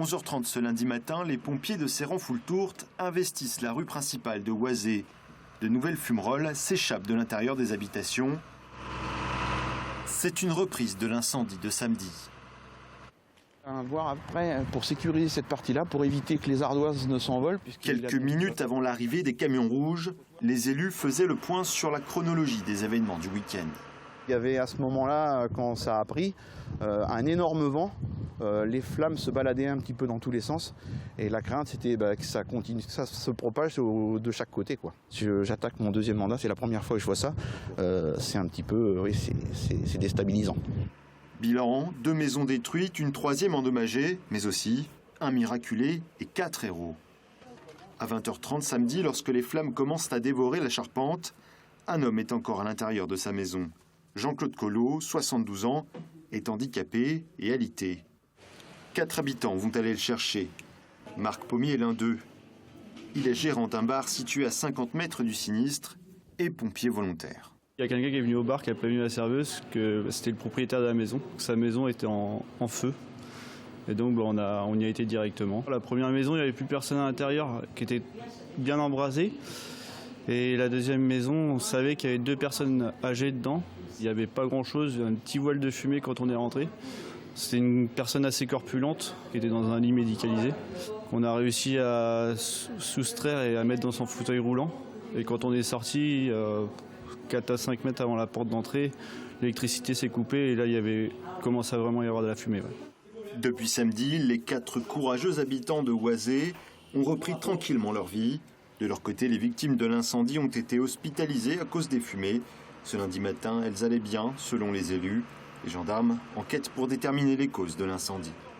11h30 ce lundi matin, les pompiers de Céran-Foultourte investissent la rue principale de Oisé. De nouvelles fumerolles s'échappent de l'intérieur des habitations. C'est une reprise de l'incendie de samedi. Voir après, pour sécuriser cette partie-là, pour éviter que les ardoises ne s'envolent. Quelques minutes avant l'arrivée des camions rouges, les élus faisaient le point sur la chronologie des événements du week-end. Il y avait à ce moment-là, quand ça a pris, un énorme vent. Les flammes se baladaient un petit peu dans tous les sens. Et la crainte, c'était que ça continue, que ça se propage de chaque côté, quoi. J'attaque mon deuxième mandat, c'est la première fois que je vois ça. C'est un petit peu, oui, c'est déstabilisant. Bilan, 2 maisons détruites, une 3e endommagée, mais aussi un miraculé et 4 héros. À 20h30 samedi, lorsque les flammes commencent à dévorer la charpente, un homme est encore à l'intérieur de sa maison. Jean-Claude Collot, 72 ans, est handicapé et alité. 4 habitants vont aller le chercher. Marc Pommier est l'un d'eux. Il est gérant d'un bar situé à 50 mètres du sinistre et pompier volontaire. Il y a quelqu'un qui est venu au bar qui a prévenu la serveuse que c'était le propriétaire de la maison, que sa maison était en feu. Et donc on y a été directement. La première maison, il n'y avait plus personne à l'intérieur, qui était bien embrasée. Et la deuxième maison, on savait qu'il y avait 2 personnes âgées dedans. Il n'y avait pas grand-chose, un petit voile de fumée quand on est rentré. C'était une personne assez corpulente qui était dans un lit médicalisé. On a réussi à soustraire et à mettre dans son fauteuil roulant. Et quand on est sorti, 4 à 5 mètres avant la porte d'entrée, l'électricité s'est coupée et là, il commençait à vraiment y avoir de la fumée. Ouais. Depuis samedi, les 4 courageux habitants de Oisé ont repris tranquillement leur vie. De leur côté, les victimes de l'incendie ont été hospitalisées à cause des fumées. Ce lundi matin, elles allaient bien, selon les élus. Les gendarmes enquêtent pour déterminer les causes de l'incendie.